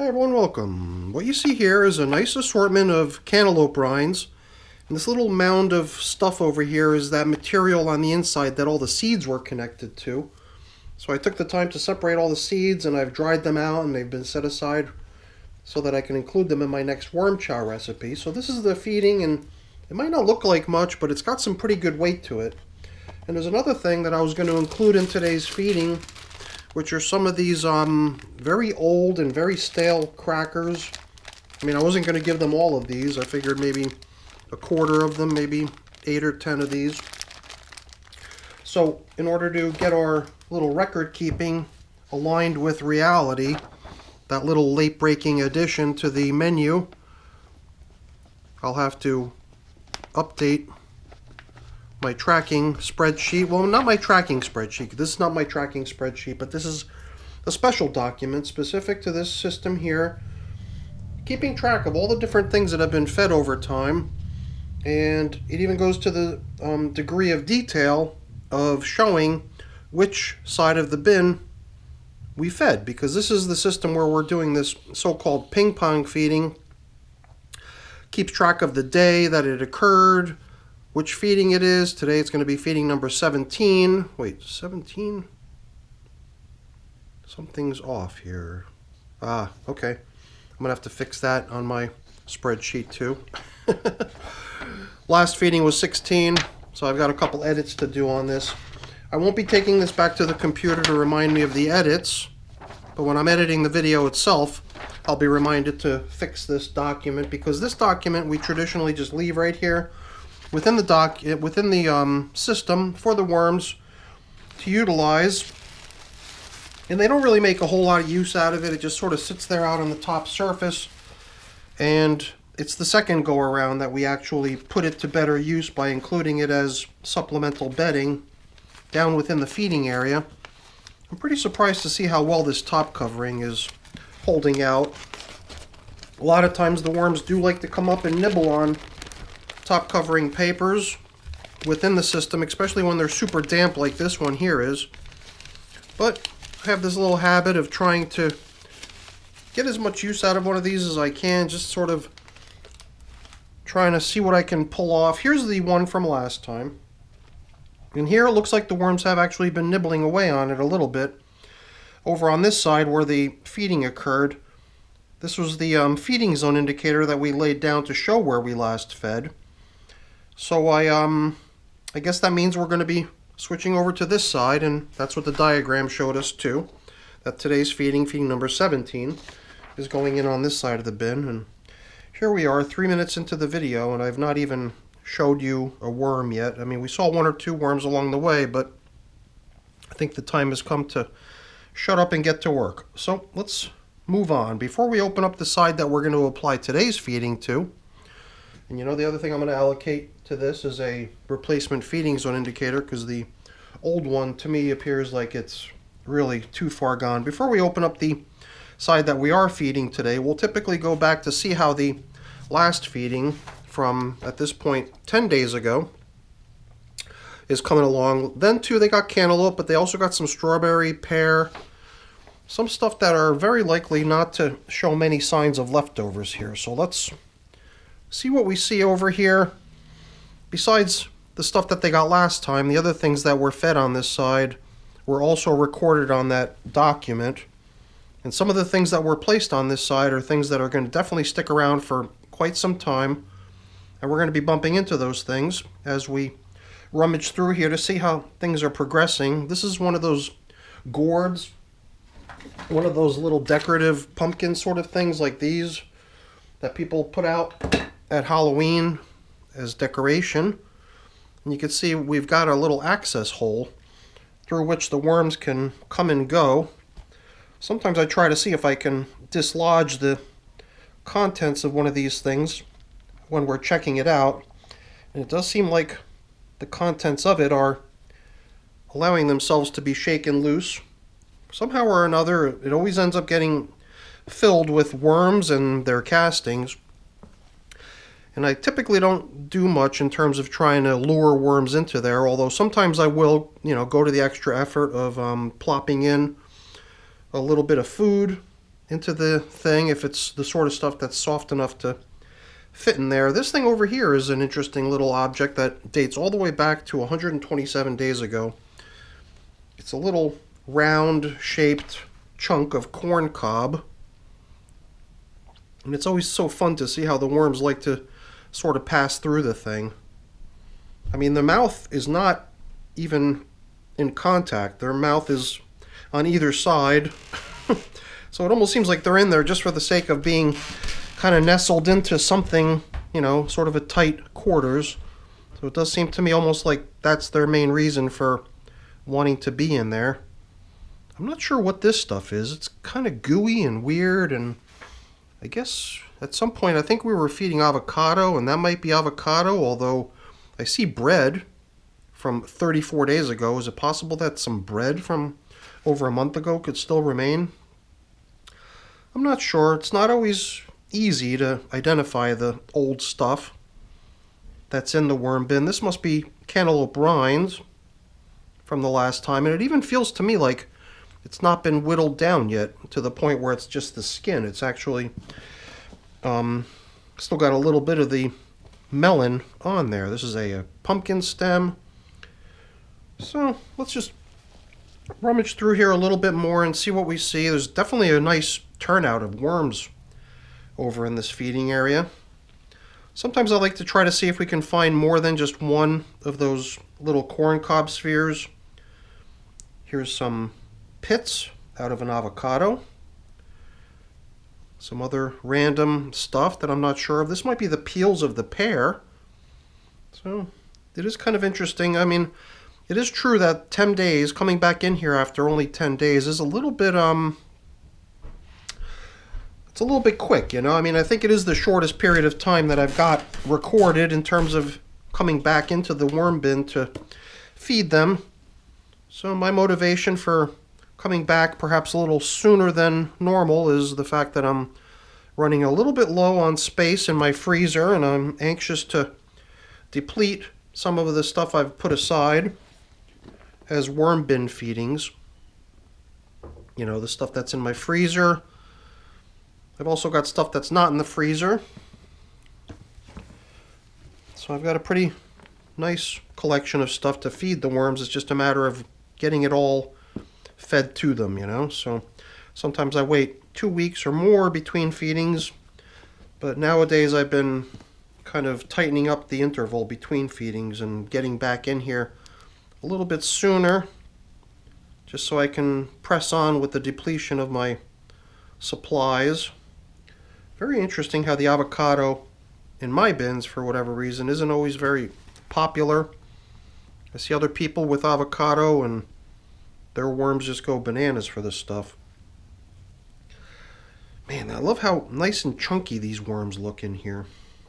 Hi everyone, welcome. What you see here is a nice assortment of cantaloupe rinds. And this little mound of stuff over here is that material on the inside that all the seeds were connected to. So I took the time to separate all the seeds and I've dried them out and they've been set aside so that I can include them in my next worm chow recipe. So this is the feeding, and it might not look like much, but it's got some pretty good weight to it. And there's another thing that I was going to include in today's feeding, which are some of these very old and very stale crackers. I mean, I wasn't going to give them all of these. I figured maybe a quarter of them, maybe 8 or 10 of these. So in order to get our little record keeping aligned with reality, that little late breaking addition to the menu, I'll have to update my tracking spreadsheet. Well, not my tracking spreadsheet. This is not my tracking spreadsheet, but this is a special document specific to this system here, keeping track of all the different things that have been fed over time. And it even goes to the degree of detail of showing which side of the bin we fed, because this is the system where we're doing this so-called ping-pong feeding. Keeps track of the day that it occurred, which feeding it is. Today it's going to be feeding number 17. Wait, 17? Something's off here. Okay. I'm going to have to fix that on my spreadsheet too. Last feeding was 16, so I've got a couple edits to do on this. I won't be taking this back to the computer to remind me of the edits, but when I'm editing the video itself, I'll be reminded to fix this document, because this document we traditionally just leave right here within the system for the worms to utilize, and they don't really make a whole lot of use out of it. It just sort of sits there out on the top surface, and it's the second go around that we actually put it to better use by including it as supplemental bedding down within the feeding area. I'm pretty surprised to see how well this top covering is holding out. A lot of times the worms do like to come up and nibble on top covering papers within the system, especially when they're super damp like this one here is. But I have this little habit of trying to get as much use out of one of these as I can, just sort of trying to see what I can pull off. Here's the one from last time. And here it looks like the worms have actually been nibbling away on it a little bit. Over on this side where the feeding occurred, this was the feeding zone indicator that we laid down to show where we last fed. So I guess that means we're going to be switching over to this side, and that's what the diagram showed us too. That today's feeding number 17, is going in on this side of the bin. And here we are 3 minutes into the video, and I've not even showed you a worm yet. I mean, we saw 1 or 2 worms along the way, but I think the time has come to shut up and get to work. So let's move on. Before we open up the side that we're going to apply today's feeding to, and you know, the other thing I'm going to allocate to this is a replacement feeding zone indicator, because the old one to me appears like it's really too far gone. Before we open up the side that we are feeding today, we'll typically go back to see how the last feeding from, at this point, 10 days ago is coming along. Then too, they got cantaloupe, but they also got some strawberry, pear, some stuff that are very likely not to show many signs of leftovers here. So let's see what we see over here. Besides the stuff that they got last time, the other things that were fed on this side were also recorded on that document. And some of the things that were placed on this side are things that are going to definitely stick around for quite some time. And we're going to be bumping into those things as we rummage through here to see how things are progressing. This is one of those gourds, one of those little decorative pumpkin sort of things like these that people put out at Halloween as decoration. And you can see we've got a little access hole through which the worms can come and go. Sometimes I try to see if I can dislodge the contents of one of these things when we're checking it out, and it does seem like the contents of it are allowing themselves to be shaken loose. Somehow or another, it always ends up getting filled with worms and their castings. And I typically don't do much in terms of trying to lure worms into there, although sometimes I will, go to the extra effort of plopping in a little bit of food into the thing if it's the sort of stuff that's soft enough to fit in there. This thing over here is an interesting little object that dates all the way back to 127 days ago. It's a little round shaped chunk of corn cob. And it's always so fun to see how the worms like to sort of pass through the thing. I mean, the mouth is not even in contact. Their mouth is on either side. So it almost seems like they're in there just for the sake of being kind of nestled into something, you know, sort of a tight quarters. So it does seem to me almost like that's their main reason for wanting to be in there. I'm not sure what this stuff is. It's kind of gooey and weird, and I guess at some point I think we were feeding avocado, and that might be avocado, although I see bread from 34 days ago. Is it possible that some bread from over a month ago could still remain? I'm not sure. It's not always easy to identify the old stuff that's in the worm bin. This must be cantaloupe rinds from the last time, and it even feels to me like it's not been whittled down yet to the point where it's just the skin. It's actually still got a little bit of the melon on there. This is a pumpkin stem. So let's just rummage through here a little bit more and see what we see. There's definitely a nice turnout of worms over in this feeding area. Sometimes I like to try to see if we can find more than just one of those little corn cob spheres. Here's some pits out of an avocado. Some other random stuff that I'm not sure of. This might be the peels of the pear. So it is kind of interesting. I mean, it is true that 10 days, coming back in here after only 10 days is a little bit, it's a little bit quick, you know. I mean, I think it is the shortest period of time that I've got recorded in terms of coming back into the worm bin to feed them. So my motivation for coming back perhaps a little sooner than normal is the fact that I'm running a little bit low on space in my freezer, and I'm anxious to deplete some of the stuff I've put aside as worm bin feedings. You know, the stuff that's in my freezer. I've also got stuff that's not in the freezer. So I've got a pretty nice collection of stuff to feed the worms. It's just a matter of getting it all fed to them, you know. So sometimes I wait 2 weeks or more between feedings, but nowadays I've been kind of tightening up the interval between feedings and getting back in here a little bit sooner, just so I can press on with the depletion of my supplies. Very interesting how the avocado in my bins, for whatever reason, isn't always very popular. I see other people with avocado and their worms just go bananas for this stuff. Man, I love how nice and chunky these worms look in here.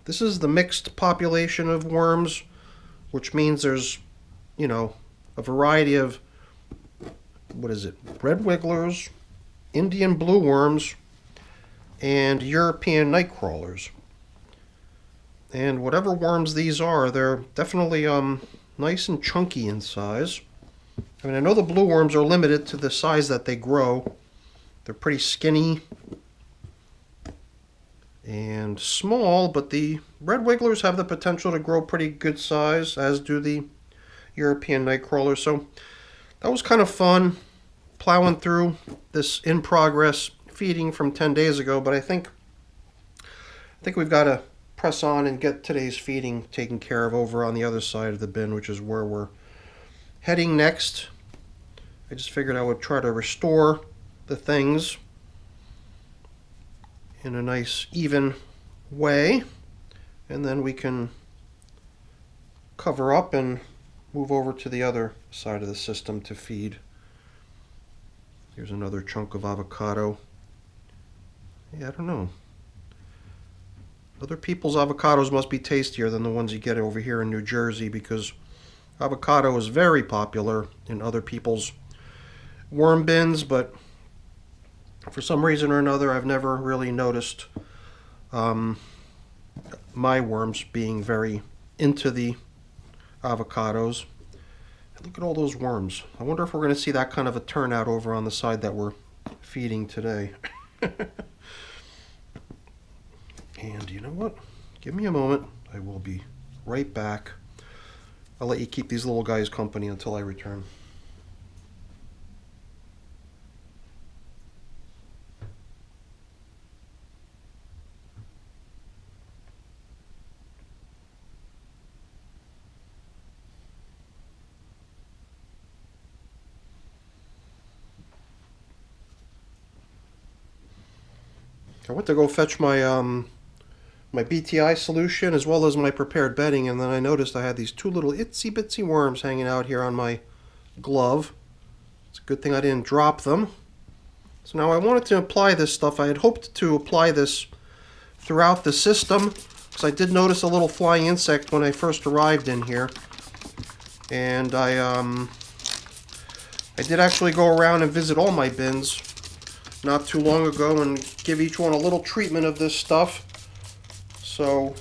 This is the mixed population of worms, which means there's, you know, a variety of, what is it, red wigglers, Indian blue worms, and European night crawlers. And whatever worms these are, they're definitely nice and chunky in size. I mean, I know the blue worms are limited to the size that they grow. They're pretty skinny and small, but the red wigglers have the potential to grow pretty good size, as do the European night crawlers. So that was kind of fun, plowing through this in progress feeding from 10 days ago, but I think we've got to press on and get today's feeding taken care of over on the other side of the bin, which is where we're heading next. I just figured I would try to restore the things in a nice even way, and then we can cover up and move over to the other side of the system to feed. Here's another chunk of avocado. Yeah, I don't know. Other people's avocados must be tastier than the ones you get over here in New Jersey, because avocado is very popular in other people's worm bins, but for some reason or another I've never really noticed my worms being very into the avocados. And look at all those worms. I wonder if we're going to see that kind of a turnout over on the side that we're feeding today. And you know what? Give me a moment. I will be right back. I'll let you keep these little guys company until I return. I went to go fetch my my BTI solution as well as my prepared bedding, and then I noticed I had these two little itsy bitsy worms hanging out here on my glove. It's a good thing I didn't drop them. So now I wanted to apply this stuff. I had hoped to apply this throughout the system, because I did notice a little flying insect when I first arrived in here. And I did actually go around and visit all my bins not too long ago and give each one a little treatment of this stuff. So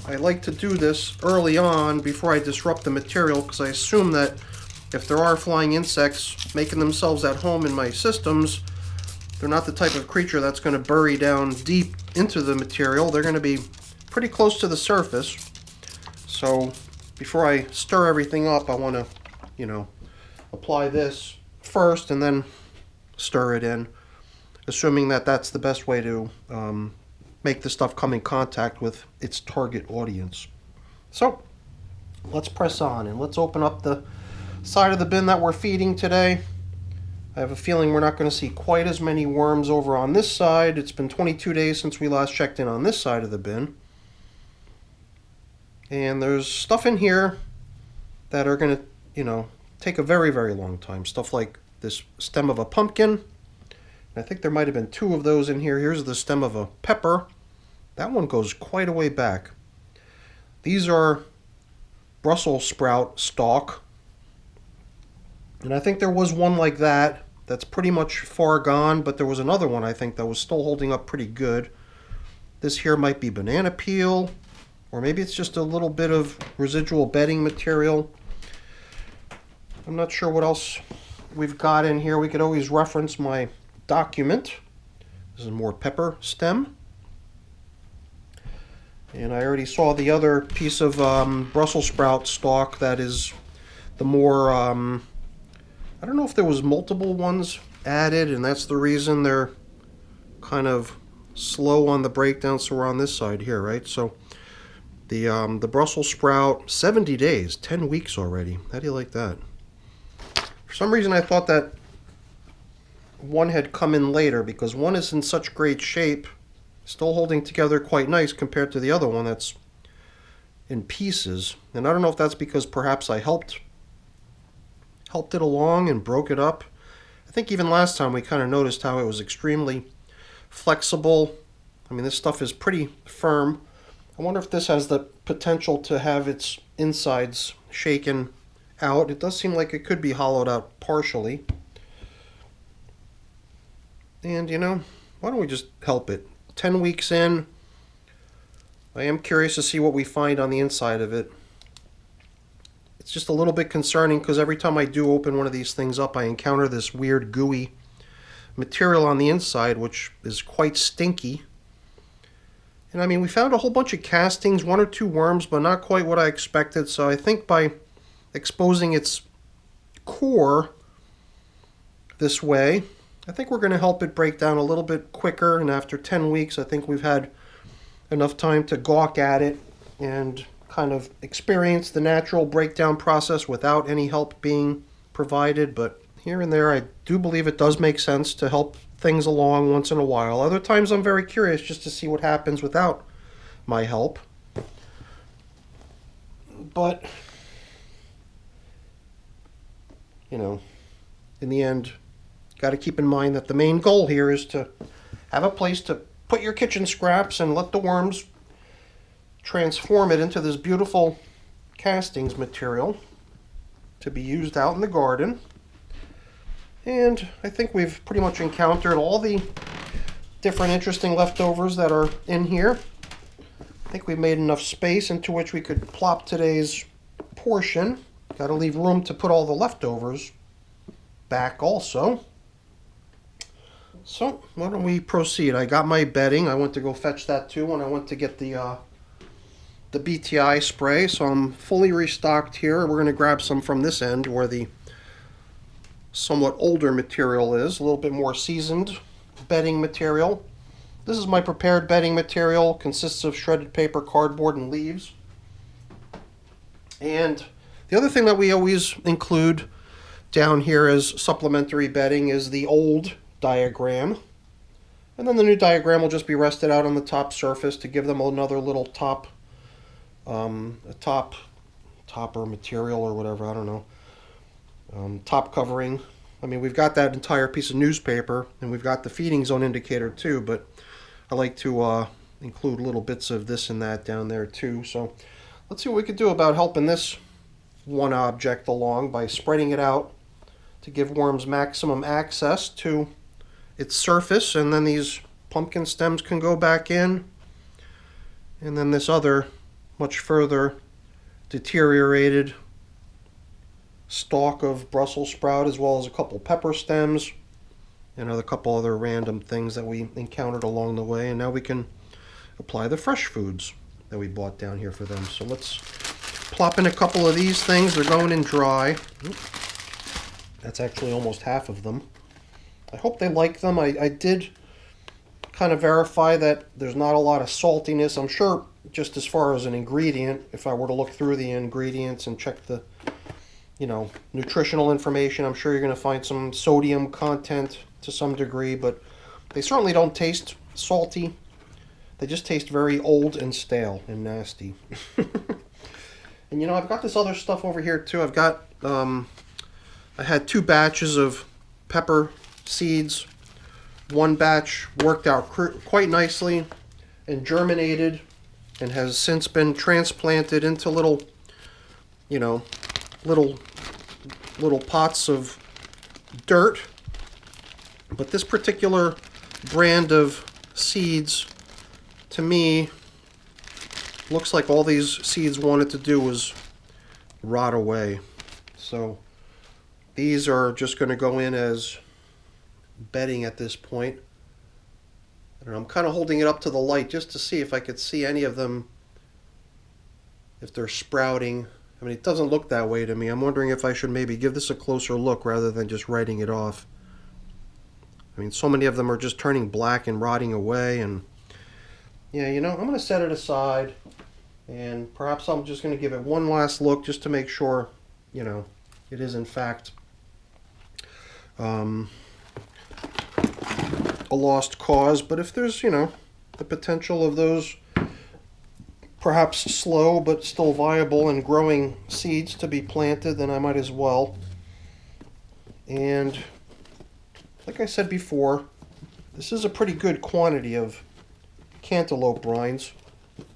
I like to do this early on before I disrupt the material, because I assume that if there are flying insects making themselves at home in my systems, they're not the type of creature that's going to bury down deep into the material. They're going to be pretty close to the surface. So before I stir everything up, I want to, you know, apply this first and then stir it in, assuming that that's the best way to make the stuff come in contact with its target audience. So let's press on and let's open up the side of the bin that we're feeding today. I have a feeling we're not going to see quite as many worms over on this side. It's been 22 days since we last checked in on this side of the bin. And there's stuff in here that are going to, you know, take a very, very long time. Stuff like this stem of a pumpkin. I think there might have been two of those in here. Here's the stem of a pepper. That one goes quite a way back. These are Brussels sprout stalk. And I think there was one like that that's pretty much far gone, but there was another one I think that was still holding up pretty good. This here might be banana peel, or maybe it's just a little bit of residual bedding material. I'm not sure what else we've got in here. We could always reference my document. This is more pepper stem. And I already saw the other piece of Brussels sprout stalk that is the more, I don't know if there was multiple ones added, and that's the reason they're kind of slow on the breakdown. So we're on this side here, right? So the Brussels sprout, 70 days, 10 weeks already. How do you like that? For some reason I thought that one had come in later, because one is in such great shape, still holding together quite nice compared to the other one that's in pieces. And I don't know if that's because perhaps I helped it along and broke it up. I think even last time we kind of noticed how it was extremely flexible. I mean, this stuff is pretty firm. I wonder if this has the potential to have its insides shaken out. It does seem like it could be hollowed out partially. And, you know, why don't we just help it? 10 weeks in, I am curious to see what we find on the inside of it. It's just a little bit concerning, because every time I do open one of these things up, I encounter this weird gooey material on the inside, which is quite stinky. And I mean, we found a whole bunch of castings, one or two worms, but not quite what I expected. So I think by exposing its core this way, I think we're going to help it break down a little bit quicker. And after 10 weeks, I think we've had enough time to gawk at it and kind of experience the natural breakdown process without any help being provided. But here and there, I do believe it does make sense to help things along once in a while. Other times I'm very curious just to see what happens without my help. But, you know, in the end, got to keep in mind that the main goal here is to have a place to put your kitchen scraps and let the worms transform it into this beautiful castings material to be used out in the garden. And I think we've pretty much encountered all the different interesting leftovers that are in here. I think we've made enough space into which we could plop today's portion. Got to leave room to put all the leftovers back also. So why don't we proceed? I got my bedding. I went to go fetch that too when I went to get the BTI spray. So I'm fully restocked here. We're going to grab some from this end where the somewhat older material is, a little bit more seasoned bedding material. This is my prepared bedding material. Consists of shredded paper, cardboard, and leaves. And the other thing that we always include down here as supplementary bedding is the old diagram. And then the new diagram will just be rested out on the top surface to give them another little top, topper material or whatever, I don't know. Top covering. I mean, we've got that entire piece of newspaper, and we've got the feeding zone indicator too, but I like to include little bits of this and that down there too. So let's see what we could do about helping this one object along by spreading it out to give worms maximum access to its surface, and then these pumpkin stems can go back in, and then this other much further deteriorated stalk of Brussels sprout, as well as a couple pepper stems and a couple other random things that we encountered along the way. And now we can apply the fresh foods that we bought down here for them. So let's plop in a couple of these things. They're going in dry. That's actually almost half of them. I hope they like them. I did kind of verify that there's not a lot of saltiness. I'm sure just as far as an ingredient, if I were to look through the ingredients and check the, nutritional information, I'm sure you're going to find some sodium content to some degree, but they certainly don't taste salty. They just taste very old and stale and nasty. And I've got this other stuff over here too. I've got, I had 2 batches of pepper seeds. One batch worked out quite nicely and germinated and has since been transplanted into little pots of dirt. But this particular brand of seeds, to me, looks like all these seeds wanted to do was rot away. So these are just going to go in as bedding at this point. And I'm kind of holding it up to the light just to see if I could see any of them, if they're sprouting. I mean, it doesn't look that way to me. I'm wondering if I should maybe give this a closer look rather than just writing it off. I mean, so many of them are just turning black and rotting away. And yeah, I'm going to set it aside, and perhaps I'm just going to give it one last look just to make sure, it is in fact a lost cause. But if there's, the potential of those perhaps slow but still viable and growing seeds to be planted, then I might as well. And like I said before, this is a pretty good quantity of cantaloupe rinds.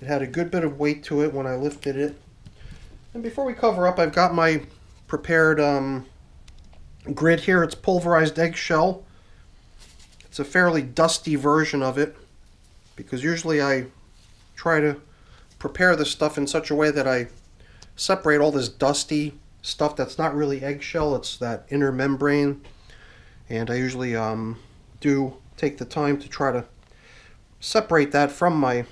It had a good bit of weight to it when I lifted it. And before we cover up, I've got my prepared grit here. It's pulverized eggshell. It's a fairly dusty version of it, because usually I try to prepare this stuff in such a way that I separate all this dusty stuff that's not really eggshell, it's that inner membrane. And I usually do take the time to try to separate that from my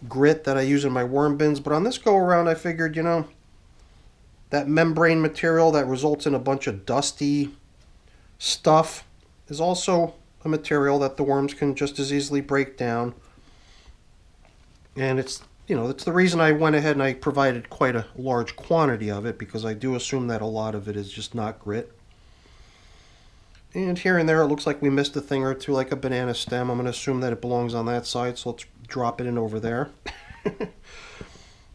grit that I use in my worm bins. But on this go around, I figured, that membrane material that results in a bunch of dusty stuff is also a material that the worms can just as easily break down. And it's the reason I went ahead and I provided quite a large quantity of it, because I do assume that a lot of it is just not grit. And here and there it looks like we missed a thing or two, like a banana stem. I'm going to assume that it belongs on that side, so let's drop it in over there.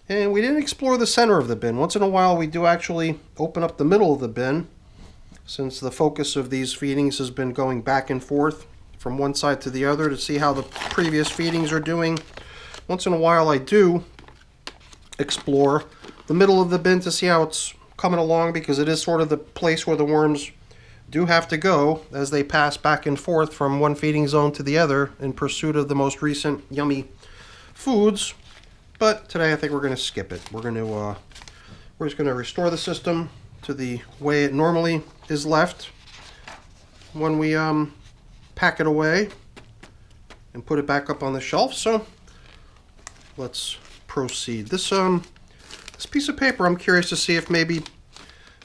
And we didn't explore the center of the bin. Once in a while we do actually open up the middle of the bin, since the focus of these feedings has been going back and forth from one side to the other to see how the previous feedings are doing. Once in a while I do explore the middle of the bin to see how it's coming along, because it is sort of the place where the worms do have to go as they pass back and forth from one feeding zone to the other in pursuit of the most recent yummy foods. But today I think we're going to skip it. We're just going to restore the system to the way it normally is left when we pack it away and put it back up on the shelf. So let's proceed. This piece of paper, I'm curious to see if maybe,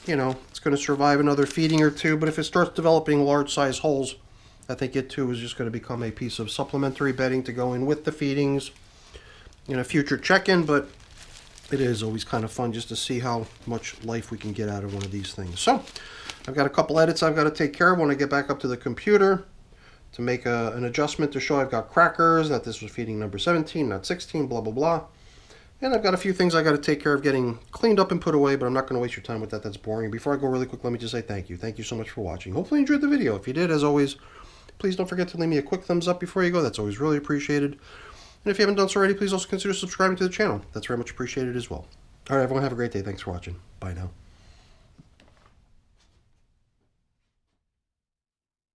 it's going to survive another feeding or two, but if it starts developing large size holes, I think it too is just going to become a piece of supplementary bedding to go in with the feedings in a future check-in, but it is always kind of fun just to see how much life we can get out of one of these things. So I've got a couple edits I've got to take care of when I get back up to the computer to make an adjustment to show I've got crackers, that this was feeding number 17, not 16, blah, blah, blah. And I've got a few things I got to take care of getting cleaned up and put away, but I'm not going to waste your time with that. That's boring. Before I go really quick, let me just say thank you. Thank you so much for watching. Hopefully you enjoyed the video. If you did, as always, please don't forget to leave me a quick thumbs up before you go. That's always really appreciated. And if you haven't done so already, please also consider subscribing to the channel. That's very much appreciated as well. All right, everyone, have a great day. Thanks for watching. Bye now.